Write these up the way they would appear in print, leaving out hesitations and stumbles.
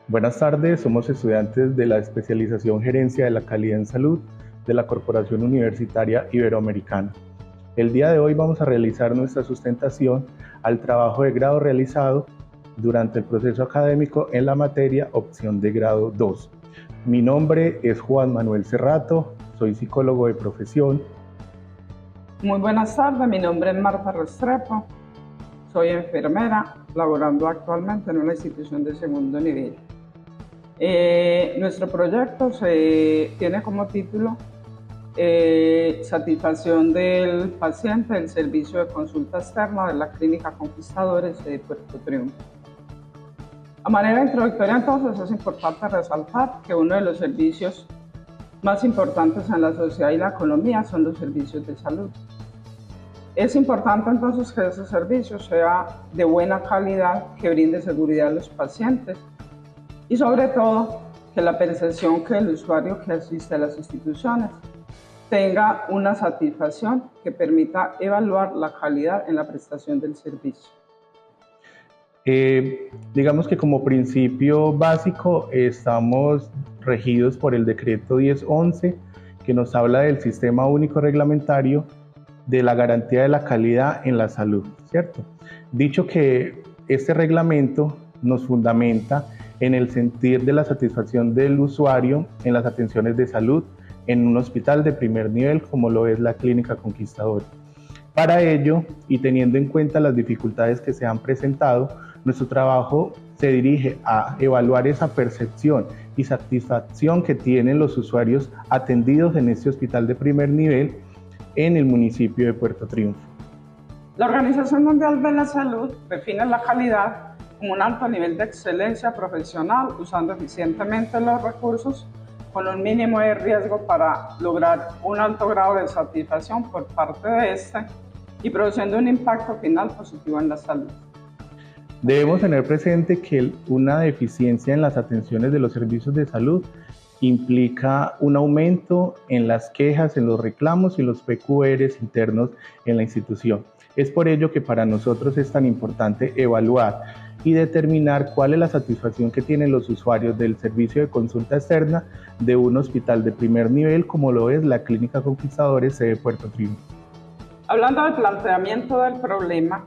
Buenas tardes, somos estudiantes de la especialización Gerencia de la Calidad en Salud de la Corporación Universitaria Iberoamericana. El día de hoy vamos a realizar nuestra sustentación al trabajo de grado realizado durante el proceso académico en la materia opción de grado 2. Mi nombre es Juan Manuel Cerrato, soy psicólogo de profesión. Muy buenas tardes, mi nombre es Marta Restrepo, soy enfermera, laborando actualmente en una institución de segundo nivel. Nuestro proyecto tiene como título Satisfacción del paciente del servicio de consulta externa de la Clínica Conquistadores de Puerto Triunfo. A manera introductoria, entonces, es importante resaltar que uno de los servicios más importantes en la sociedad y la economía son los servicios de salud. Es importante entonces que ese servicio sea de buena calidad, que brinde seguridad a los pacientes y sobre todo que la percepción que el usuario que asiste a las instituciones tenga una satisfacción que permita evaluar la calidad en la prestación del servicio. Digamos que como principio básico estamos regidos por el decreto 1011 que nos habla del sistema único reglamentario de la garantía de la calidad en la salud, ¿cierto? Dicho que este reglamento nos fundamenta en el sentir de la satisfacción del usuario en las atenciones de salud en un hospital de primer nivel como lo es la Clínica Conquistador. Para ello, y teniendo en cuenta las dificultades que se han presentado, nuestro trabajo se dirige a evaluar esa percepción y satisfacción que tienen los usuarios atendidos en este hospital de primer nivel en el municipio de Puerto Triunfo. La Organización Mundial de la Salud define la calidad como un alto nivel de excelencia profesional usando eficientemente los recursos con un mínimo de riesgo para lograr un alto grado de satisfacción por parte de este y produciendo un impacto final positivo en la salud. Debemos tener presente que una deficiencia en las atenciones de los servicios de salud implica un aumento en las quejas, en los reclamos y los PQRs internos en la institución. Es por ello que para nosotros es tan importante evaluar y determinar cuál es la satisfacción que tienen los usuarios del servicio de consulta externa de un hospital de primer nivel como lo es la Clínica Conquistadores de Puerto Triunfo. Hablando del planteamiento del problema,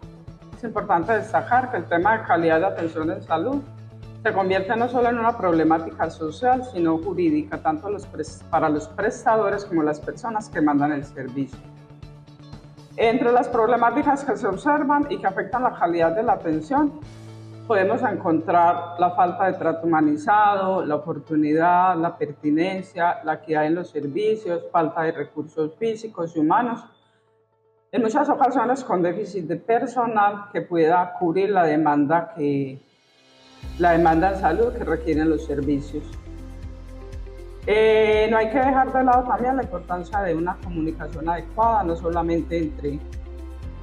es importante destacar que el tema de calidad de atención en salud se convierte no solo en una problemática social, sino jurídica, tanto para los prestadores como las personas que mandan el servicio. Entre las problemáticas que se observan y que afectan la calidad de la atención, podemos encontrar la falta de trato humanizado, la oportunidad, la pertinencia, la equidad en los servicios, falta de recursos físicos y humanos, en muchas ocasiones con déficit de personal que pueda cubrir la demanda en salud que requieren los servicios. No hay que dejar de lado también la importancia de una comunicación adecuada, no solamente entre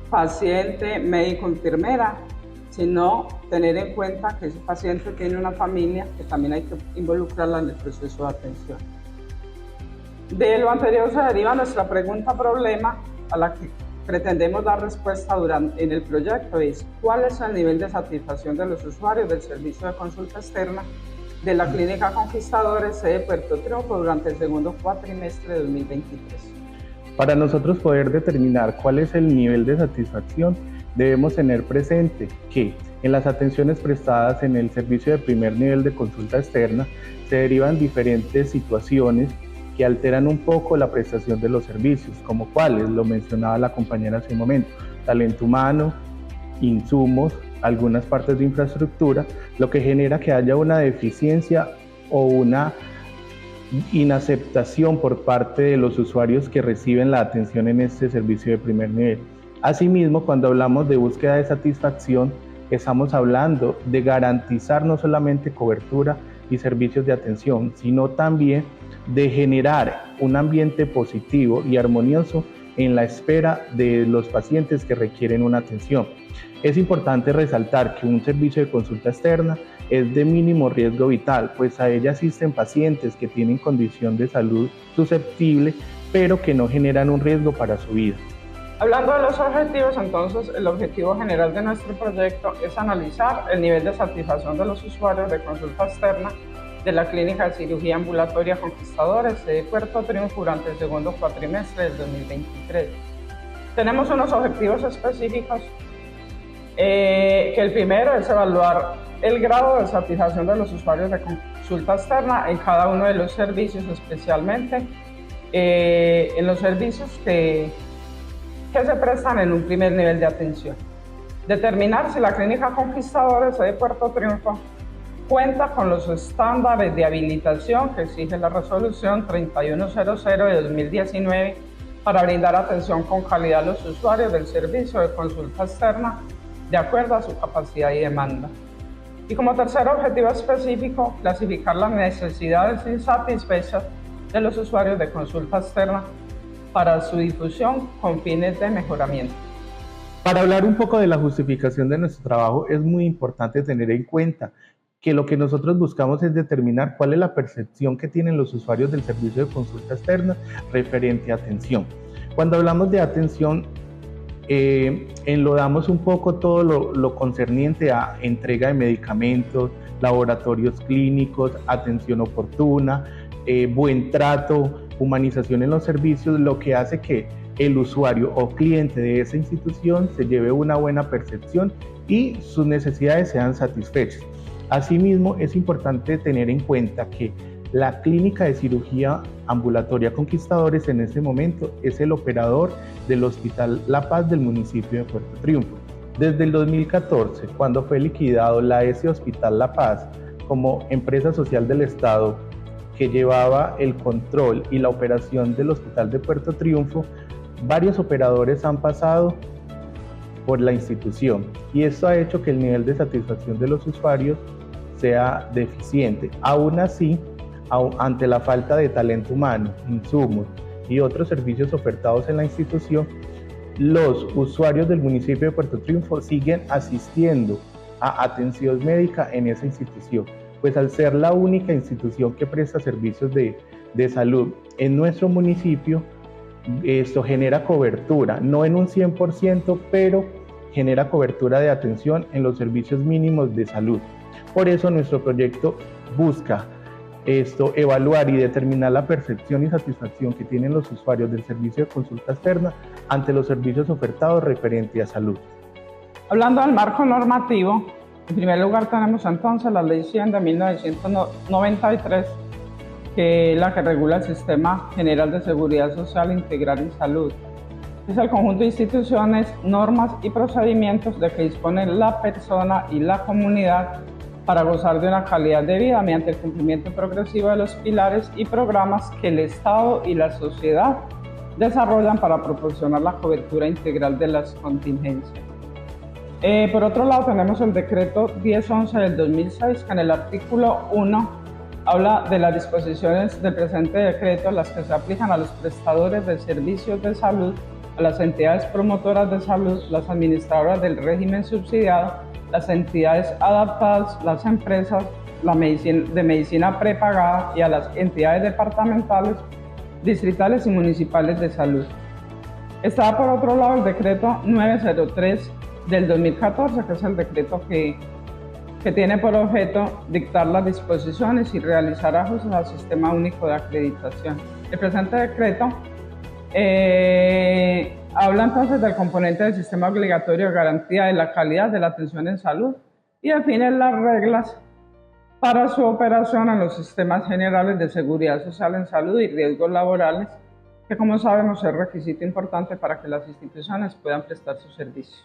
paciente, médico, enfermera, sino tener en cuenta que ese paciente tiene una familia que también hay que involucrarla en el proceso de atención. De lo anterior se deriva nuestra pregunta-problema a la que pretendemos dar respuesta en el proyecto es ¿cuál es el nivel de satisfacción de los usuarios del servicio de consulta externa de la Clínica Conquistadores de Puerto Triunfo durante el segundo cuatrimestre de 2023? Para nosotros poder determinar cuál es el nivel de satisfacción, debemos tener presente que en las atenciones prestadas en el servicio de primer nivel de consulta externa se derivan diferentes situaciones que alteran un poco la prestación de los servicios, como cuáles, lo mencionaba la compañera hace un momento, talento humano, insumos, algunas partes de infraestructura, lo que genera que haya una deficiencia o una inaceptación por parte de los usuarios que reciben la atención en este servicio de primer nivel. Asimismo, cuando hablamos de búsqueda de satisfacción, estamos hablando de garantizar no solamente cobertura y servicios de atención, sino también de generar un ambiente positivo y armonioso en la espera de los pacientes que requieren una atención. Es importante resaltar que un servicio de consulta externa es de mínimo riesgo vital, pues a ella asisten pacientes que tienen condición de salud susceptible, pero que no generan un riesgo para su vida. Hablando de los objetivos, entonces el objetivo general de nuestro proyecto es analizar el nivel de satisfacción de los usuarios de consulta externa de la Clínica de Cirugía Ambulatoria Conquistadores de Puerto Triunfo durante el segundo cuatrimestre del 2023. Tenemos unos objetivos específicos, que el primero es evaluar el grado de satisfacción de los usuarios de consulta externa en cada uno de los servicios, especialmente en los servicios que se prestan en un primer nivel de atención. Determinar si la Clínica Conquistadores de Puerto Triunfo cuenta con los estándares de habilitación que exige la resolución 3100 de 2019 para brindar atención con calidad a los usuarios del servicio de consulta externa de acuerdo a su capacidad y demanda. Y como tercer objetivo específico, clasificar las necesidades insatisfechas de los usuarios de consulta externa para su difusión con fines de mejoramiento. Para hablar un poco de la justificación de nuestro trabajo, es muy importante tener en cuenta que lo que nosotros buscamos es determinar cuál es la percepción que tienen los usuarios del servicio de consulta externa referente a atención. Cuando hablamos de atención, enlodamos un poco todo lo concerniente a entrega de medicamentos, laboratorios clínicos, atención oportuna, buen trato, humanización en los servicios, lo que hace que el usuario o cliente de esa institución se lleve una buena percepción y sus necesidades sean satisfechas. Asimismo, es importante tener en cuenta que la Clínica de Cirugía Ambulatoria Conquistadores en este momento es el operador del Hospital La Paz del municipio de Puerto Triunfo. Desde el 2014, cuando fue liquidado la S Hospital La Paz como empresa social del Estado que llevaba el control y la operación del Hospital de Puerto Triunfo, varios operadores han pasado por la institución y esto ha hecho que el nivel de satisfacción de los usuarios sea deficiente. Aún así, ante la falta de talento humano, insumos y otros servicios ofertados en la institución, los usuarios del municipio de Puerto Triunfo siguen asistiendo a atención médica en esa institución, pues al ser la única institución que presta servicios de salud en nuestro municipio, esto genera cobertura, no en un 100%, pero genera cobertura de atención en los servicios mínimos de salud. Por eso nuestro proyecto busca evaluar y determinar la percepción y satisfacción que tienen los usuarios del servicio de consulta externa ante los servicios ofertados referente a salud. Hablando del marco normativo, en primer lugar tenemos entonces la Ley 100 de 1993, que es la que regula el Sistema General de Seguridad Social Integral y Salud. Es el conjunto de instituciones, normas y procedimientos de que dispone la persona y la comunidad para gozar de una calidad de vida mediante el cumplimiento progresivo de los pilares y programas que el Estado y la sociedad desarrollan para proporcionar la cobertura integral de las contingencias. Por otro lado, tenemos el decreto 1011 del 2006, que en el artículo 1 habla de las disposiciones del presente decreto, las que se aplican a los prestadores de servicios de salud, a las entidades promotoras de salud, las administradoras del régimen subsidiado, las entidades adaptadas, las empresas de medicina prepagada y a las entidades departamentales, distritales y municipales de salud. Está por otro lado el decreto 903 del 2014, que es el decreto que tiene por objeto dictar las disposiciones y realizar ajustes al Sistema Único de Acreditación. El presente decreto habla entonces del componente del sistema obligatorio de garantía de la calidad de la atención en salud y define las reglas para su operación en los sistemas generales de seguridad social en salud y riesgos laborales, que como sabemos es requisito importante para que las instituciones puedan prestar sus servicios.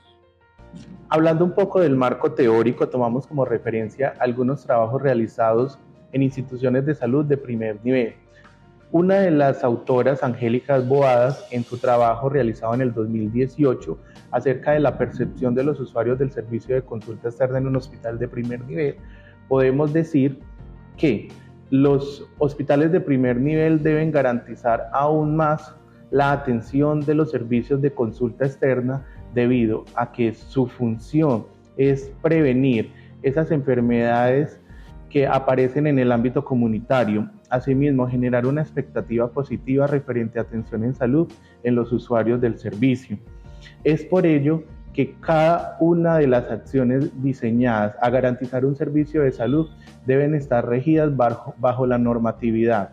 Hablando un poco del marco teórico, tomamos como referencia algunos trabajos realizados en instituciones de salud de primer nivel. Una de las autoras, Angélica Boadas, en su trabajo realizado en el 2018 acerca de la percepción de los usuarios del servicio de consulta externa en un hospital de primer nivel, podemos decir que los hospitales de primer nivel deben garantizar aún más la atención de los servicios de consulta externa debido a que su función es prevenir esas enfermedades que aparecen en el ámbito comunitario. Asimismo, generar una expectativa positiva referente a atención en salud en los usuarios del servicio. Es por ello que cada una de las acciones diseñadas a garantizar un servicio de salud deben estar regidas bajo la normatividad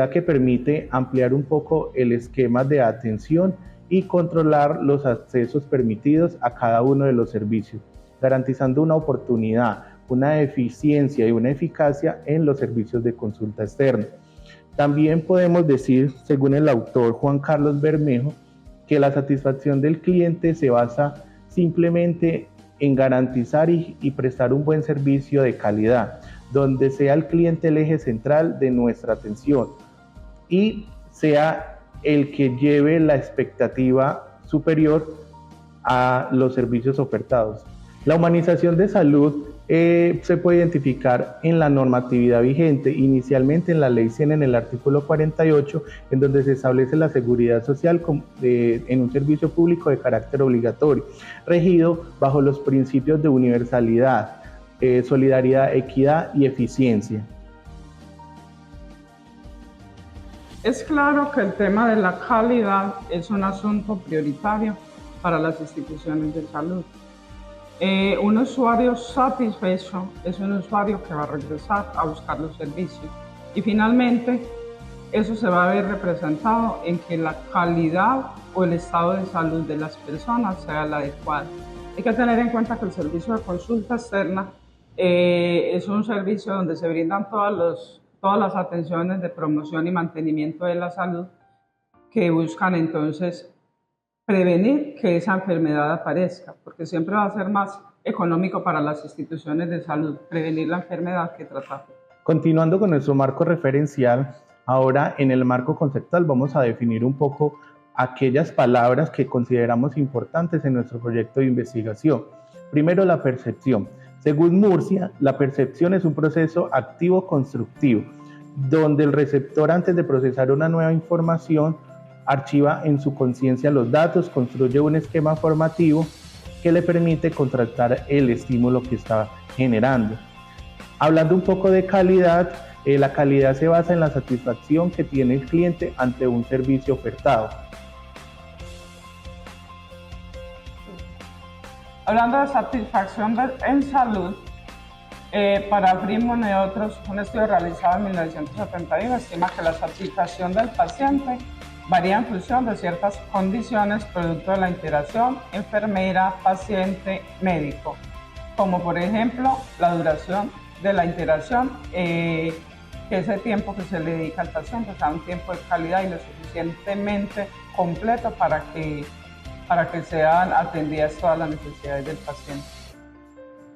que permite ampliar un poco el esquema de atención y controlar los accesos permitidos a cada uno de los servicios, garantizando una oportunidad, una eficiencia y una eficacia en los servicios de consulta externa. También podemos decir, según el autor Juan Carlos Bermejo, que la satisfacción del cliente se basa simplemente en garantizar y prestar un buen servicio de calidad, donde sea el cliente el eje central de nuestra atención y sea el que lleve la expectativa superior a los servicios ofertados. La humanización de salud se puede identificar en la normatividad vigente, inicialmente en la Ley 100 en el artículo 48, en donde se establece la seguridad social en un servicio público de carácter obligatorio, regido bajo los principios de universalidad, solidaridad, equidad y eficiencia. Es claro que el tema de la calidad es un asunto prioritario para las instituciones de salud. Un usuario satisfecho es un usuario que va a regresar a buscar los servicios y finalmente eso se va a ver representado en que la calidad o el estado de salud de las personas sea el adecuado. Hay que tener en cuenta que el servicio de consulta externa es un servicio donde se brindan todas las atenciones de promoción y mantenimiento de la salud que buscan entonces prevenir que esa enfermedad aparezca, porque siempre va a ser más económico para las instituciones de salud prevenir la enfermedad que tratarla. Continuando con nuestro marco referencial, ahora en el marco conceptual vamos a definir un poco aquellas palabras que consideramos importantes en nuestro proyecto de investigación. Primero, la percepción. Según Murcia, la percepción es un proceso activo constructivo, donde el receptor, antes de procesar una nueva información, archiva en su conciencia los datos, construye un esquema formativo que le permite contrastar el estímulo que está generando. Hablando un poco de calidad, la calidad se basa en la satisfacción que tiene el cliente ante un servicio ofertado. Hablando de satisfacción en salud, para Freeman y otros, un estudio realizado en 1971 estima que la satisfacción del paciente varía en función de ciertas condiciones producto de la interacción enfermera, paciente, médico, como por ejemplo la duración de la interacción, que ese tiempo que se le dedica al paciente sea un tiempo de calidad y lo suficientemente completo para que sean atendidas todas las necesidades del paciente.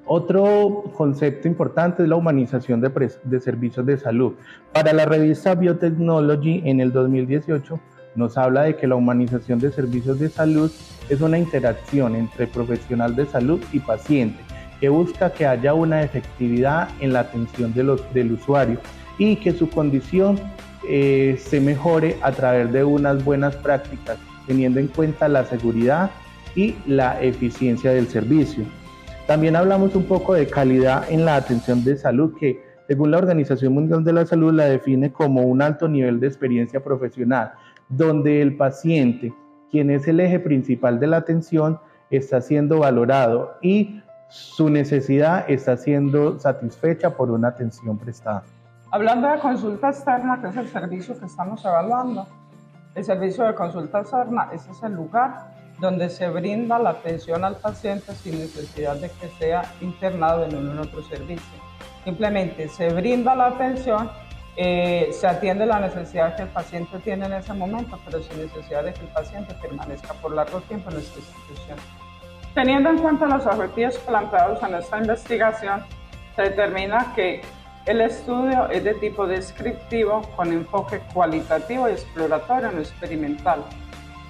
Otro concepto importante es la humanización de servicios de salud. Para la revista Biotechnology en el 2018 nos habla de que la humanización de servicios de salud es una interacción entre profesional de salud y paciente que busca que haya una efectividad en la atención del usuario y que su condición se mejore a través de unas buenas prácticas, teniendo en cuenta la seguridad y la eficiencia del servicio. También hablamos un poco de calidad en la atención de salud, que según la Organización Mundial de la Salud la define como un alto nivel de experiencia profesional, donde el paciente, quien es el eje principal de la atención, está siendo valorado y su necesidad está siendo satisfecha por una atención prestada. Hablando de consulta externa, que es el servicio que estamos evaluando, el servicio de consulta externa, ese es el lugar donde se brinda la atención al paciente sin necesidad de que sea internado en un otro servicio. Simplemente se brinda la atención, se atiende la necesidad que el paciente tiene en ese momento, pero sin necesidad de que el paciente permanezca por largo tiempo en nuestra institución. Teniendo en cuenta los objetivos planteados en esta investigación, se determina que el estudio es de tipo descriptivo con enfoque cualitativo y exploratorio, no experimental,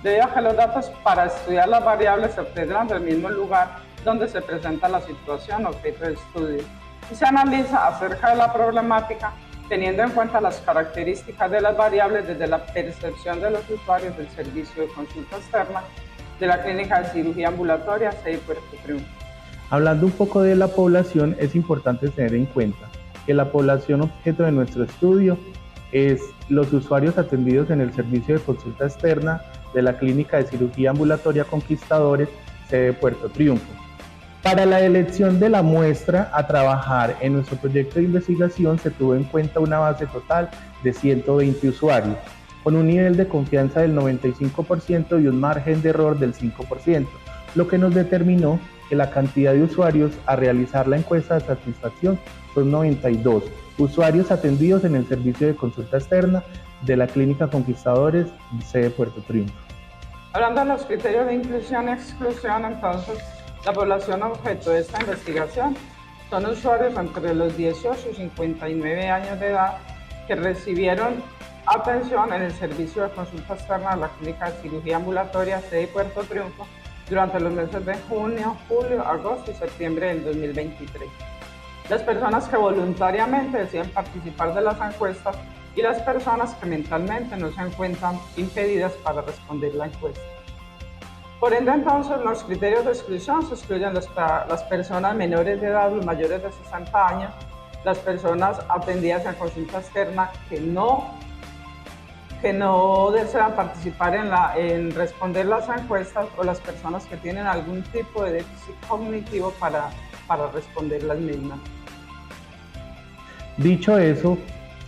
debido a que los datos para estudiar las variables se obtendrán del mismo lugar donde se presenta la situación objeto de estudio y se analiza acerca de la problemática teniendo en cuenta las características de las variables desde la percepción de los usuarios del servicio de consulta externa de la Clínica de Cirugía Ambulatoria CEI Puerto Triunfo. Hablando un poco de la población, es importante tener en cuenta que la población objeto de nuestro estudio es los usuarios atendidos en el servicio de consulta externa de la Clínica de Cirugía Ambulatoria Conquistadores, sede Puerto Triunfo. Para la elección de la muestra a trabajar en nuestro proyecto de investigación se tuvo en cuenta una base total de 120 usuarios, con un nivel de confianza del 95% y un margen de error del 5%, lo que nos determinó que la cantidad de usuarios a realizar la encuesta de satisfacción son 92 usuarios atendidos en el servicio de consulta externa de la Clínica Conquistadores, sede Puerto Triunfo. Hablando de los criterios de inclusión y exclusión, entonces, la población objeto de esta investigación son usuarios entre los 18 y 59 años de edad que recibieron atención en el servicio de consulta externa de la Clínica de Cirugía Ambulatoria, sede Puerto Triunfo, durante los meses de junio, julio, agosto y septiembre del 2023. Las personas que voluntariamente deciden participar de las encuestas y las personas que mentalmente no se encuentran impedidas para responder la encuesta. Por ende, entonces, los criterios de exclusión se excluyen las personas menores de edad, los mayores de 60 años, las personas atendidas en consulta externa que no desean participar en responder las encuestas, o las personas que tienen algún tipo de déficit cognitivo para responder las mismas. Dicho eso,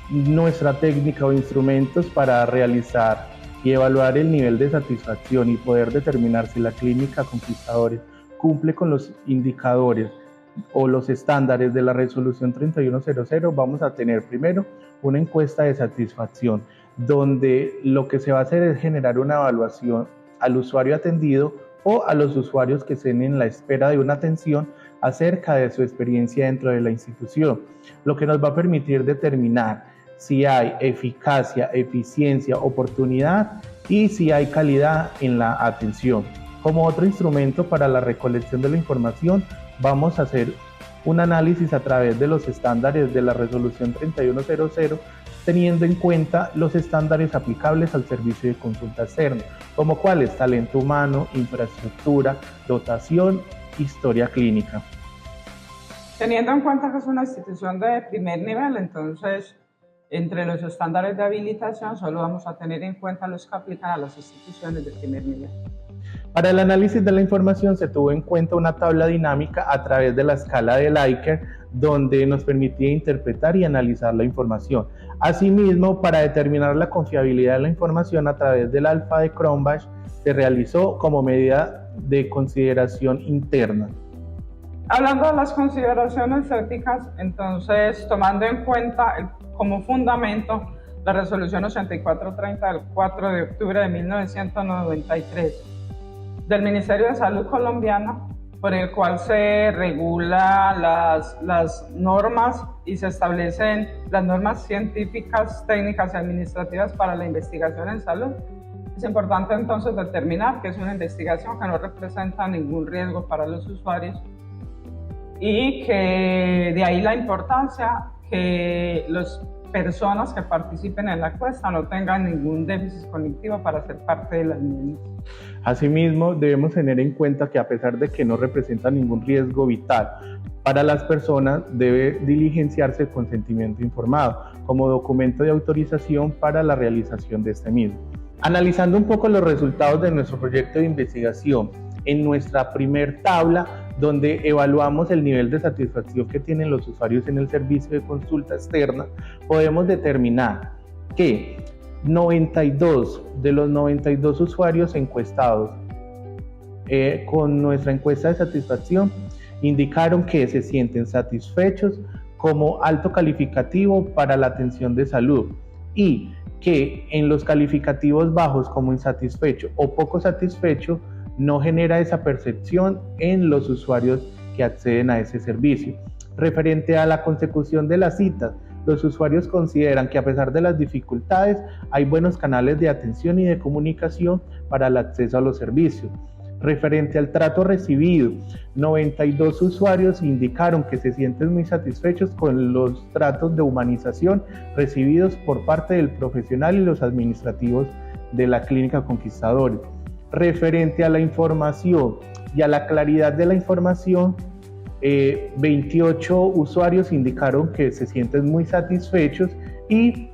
nuestra técnica o instrumentos para realizar y evaluar el nivel de satisfacción y poder determinar si la Clínica Conquistadores cumple con los indicadores o los estándares de la resolución 3100, vamos a tener primero una encuesta de satisfacción, donde lo que se va a hacer es generar una evaluación al usuario atendido o a los usuarios que estén en la espera de una atención acerca de su experiencia dentro de la institución, lo que nos va a permitir determinar si hay eficacia, eficiencia, oportunidad y si hay calidad en la atención. Como otro instrumento para la recolección de la información, vamos a hacer un análisis a través de los estándares de la resolución 3100, teniendo en cuenta los estándares aplicables al servicio de consulta externa, como cuáles: talento humano, infraestructura, dotación, historia clínica. Teniendo en cuenta que es una institución de primer nivel, entonces, entre los estándares de habilitación solo vamos a tener en cuenta los que aplican a las instituciones de primer nivel. Para el análisis de la información se tuvo en cuenta una tabla dinámica a través de la escala de Likert, donde nos permitía interpretar y analizar la información. Asimismo, para determinar la confiabilidad de la información a través del alfa de Cronbach, se realizó como medida de consideración interna. Hablando de las consideraciones éticas, entonces, tomando en cuenta como fundamento la resolución 8430 del 4 de octubre de 1993 del Ministerio de Salud colombiano, por el cual se regula las normas y se establecen las normas científicas, técnicas y administrativas para la investigación en salud. Es importante entonces determinar que es una investigación que no representa ningún riesgo para los usuarios y que de ahí la importancia que las personas que participen en la encuesta no tengan ningún déficit cognitivo para ser parte de las mismas. Asimismo, debemos tener en cuenta que a pesar de que no representa ningún riesgo vital para las personas, debe diligenciarse el consentimiento informado como documento de autorización para la realización de este mismo. Analizando un poco los resultados de nuestro proyecto de investigación, en nuestra primer tabla, donde evaluamos el nivel de satisfacción que tienen los usuarios en el servicio de consulta externa, podemos determinar que 92 de los 92 usuarios encuestados con nuestra encuesta de satisfacción indicaron que se sienten satisfechos como alto calificativo para la atención de salud, y que en los calificativos bajos como insatisfecho o poco satisfecho no genera esa percepción en los usuarios que acceden a ese servicio. Referente a la consecución de las citas, los usuarios consideran que a pesar de las dificultades hay buenos canales de atención y de comunicación para el acceso a los servicios. Referente al trato recibido, 92 usuarios indicaron que se sienten muy satisfechos con los tratos de humanización recibidos por parte del profesional y los administrativos de la Clínica Conquistadores. Referente a la información y a la claridad de la información, 28 usuarios indicaron que se sienten muy satisfechos y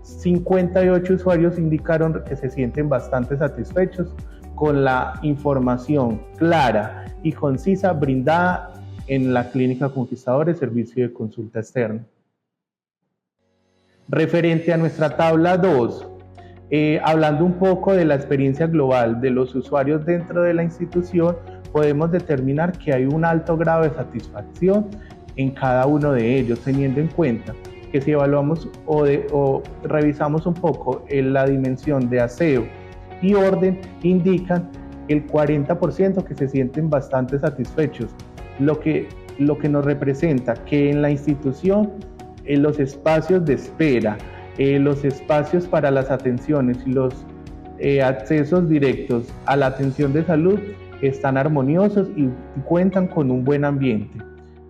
58 usuarios indicaron que se sienten bastante satisfechos con la información clara y concisa brindada en la Clínica Conquistadores, servicio de consulta externa. Referente a nuestra tabla 2, hablando un poco de la experiencia global de los usuarios dentro de la institución, podemos determinar que hay un alto grado de satisfacción en cada uno de ellos, teniendo en cuenta que si evaluamos o revisamos un poco en la dimensión de aseo y orden, indican el 40% que se sienten bastante satisfechos, lo que nos representa que en la institución, en los espacios de espera, los espacios para las atenciones y los accesos directos a la atención de salud están armoniosos y cuentan con un buen ambiente.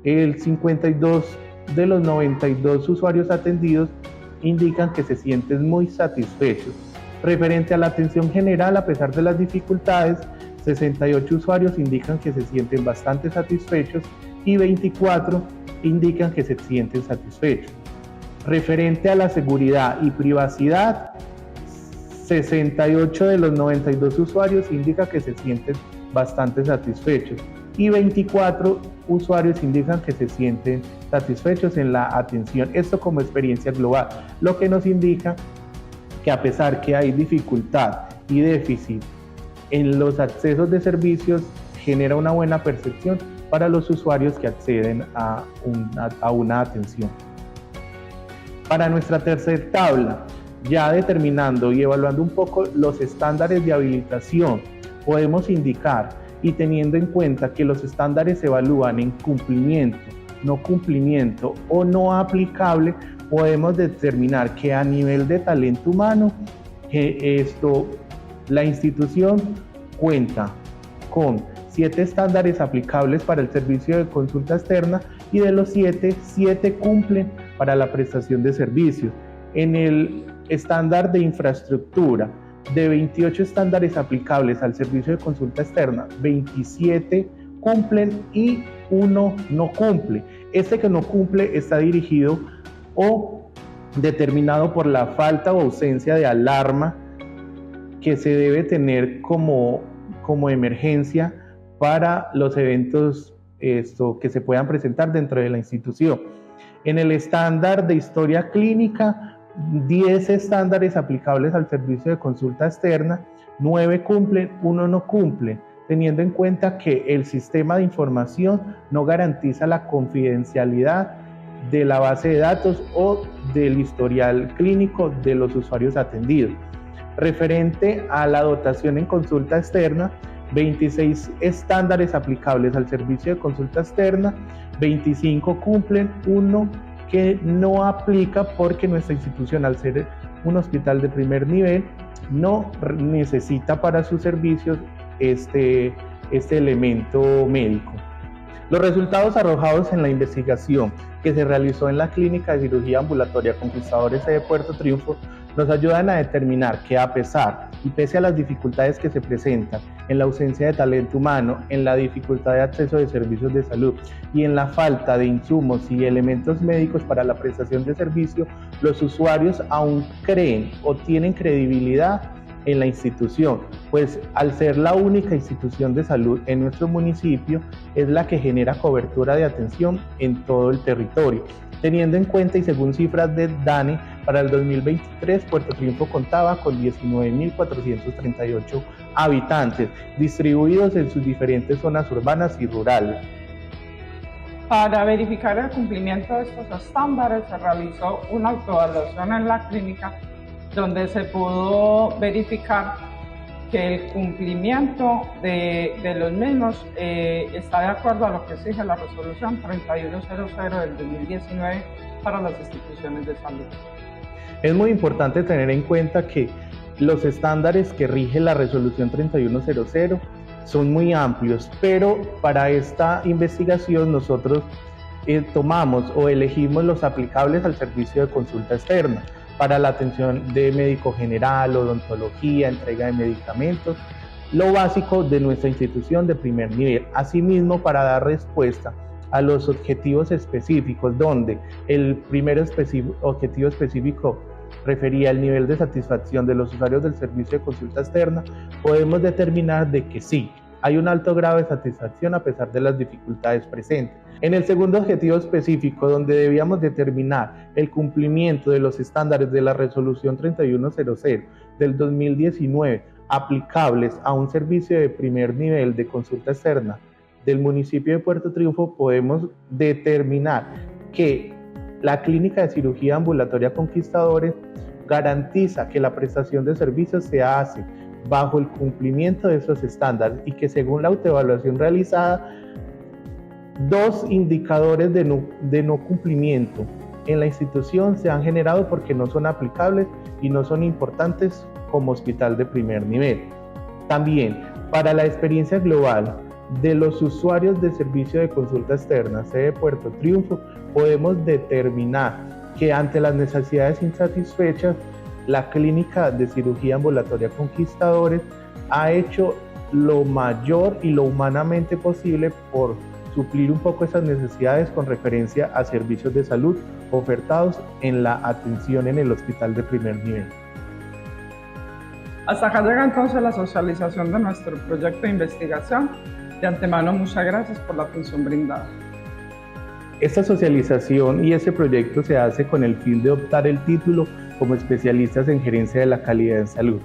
El 52 de los 92 usuarios atendidos indican que se sienten muy satisfechos. Referente a la atención general, a pesar de las dificultades, 68 usuarios indican que se sienten bastante satisfechos y 24 indican que se sienten satisfechos. Referente a la seguridad y privacidad, 68 de los 92 usuarios indican que se sienten bastante satisfechos y 24 usuarios indican que se sienten satisfechos en la atención. Esto como experiencia global, lo que nos indica que a pesar que hay dificultad y déficit en los accesos de servicios, genera una buena percepción para los usuarios que acceden a una atención. Para nuestra tercera tabla, ya determinando y evaluando un poco los estándares de habilitación, podemos indicar y teniendo en cuenta que los estándares se evalúan en cumplimiento, no cumplimiento o no aplicable, podemos determinar que a nivel de talento humano, la institución cuenta con 7 estándares aplicables para el servicio de consulta externa y de los 7 cumplen para la prestación de servicios. En el estándar de infraestructura, de 28 estándares aplicables al servicio de consulta externa, 27 cumplen y 1 no cumple. Este que no cumple está dirigido o determinado por la falta o ausencia de alarma que se debe tener como emergencia para los eventos que se puedan presentar dentro de la institución. En el estándar de historia clínica, 10 estándares aplicables al servicio de consulta externa, 9 cumplen, 1 no cumple, teniendo en cuenta que el sistema de información no garantiza la confidencialidad de la base de datos o del historial clínico de los usuarios atendidos. Referente a la dotación en consulta externa, 26 estándares aplicables al servicio de consulta externa, 25 cumplen, 1 que no aplica porque nuestra institución, al ser un hospital de primer nivel, no necesita para sus servicios este elemento médico. Los resultados arrojados en la investigación que se realizó en la Clínica de Cirugía Ambulatoria Conquistadores de Puerto Triunfo nos ayudan a determinar que a pesar y pese a las dificultades que se presentan en la ausencia de talento humano, en la dificultad de acceso de servicios de salud y en la falta de insumos y elementos médicos para la prestación de servicio, los usuarios aún creen o tienen credibilidad en la institución, pues al ser la única institución de salud en nuestro municipio, es la que genera cobertura de atención en todo el territorio. Teniendo en cuenta y según cifras de DANE, para el 2023 Puerto Triunfo contaba con 19.438 habitantes, distribuidos en sus diferentes zonas urbanas y rurales. Para verificar el cumplimiento de estos estándares se realizó una autoevaluación en la clínica donde se pudo verificar que el cumplimiento de los mismos está de acuerdo a lo que exige la resolución 3100 del 2019 para las instituciones de salud. Es muy importante tener en cuenta que los estándares que rige la resolución 3100 son muy amplios, pero para esta investigación nosotros tomamos o elegimos los aplicables al servicio de consulta externa para la atención de médico general, odontología, entrega de medicamentos, lo básico de nuestra institución de primer nivel. Asimismo, para dar respuesta a los objetivos específicos, donde el primer objetivo específico refería al nivel de satisfacción de los usuarios del servicio de consulta externa, podemos determinar de que sí, hay un alto grado de satisfacción a pesar de las dificultades presentes. En el segundo objetivo específico, donde debíamos determinar el cumplimiento de los estándares de la Resolución 3100 del 2019 aplicables a un servicio de primer nivel de consulta externa del municipio de Puerto Triunfo, podemos determinar que la Clínica de Cirugía Ambulatoria Conquistadores garantiza que la prestación de servicios se hace bajo el cumplimiento de esos estándares y que según la autoevaluación realizada, 2 indicadores de no cumplimiento en la institución se han generado porque no son aplicables y no son importantes como hospital de primer nivel. También, para la experiencia global de los usuarios de servicio de consulta externa sede Puerto Triunfo, podemos determinar que ante las necesidades insatisfechas, la Clínica de Cirugía Ambulatoria Conquistadores ha hecho lo mayor y lo humanamente posible por suplir un poco esas necesidades con referencia a servicios de salud ofertados en la atención en el hospital de primer nivel. Hasta acá llega entonces la socialización de nuestro proyecto de investigación. De antemano, muchas gracias por la atención brindada. Esta socialización y ese proyecto se hace con el fin de optar el título como especialistas en gerencia de la calidad en salud.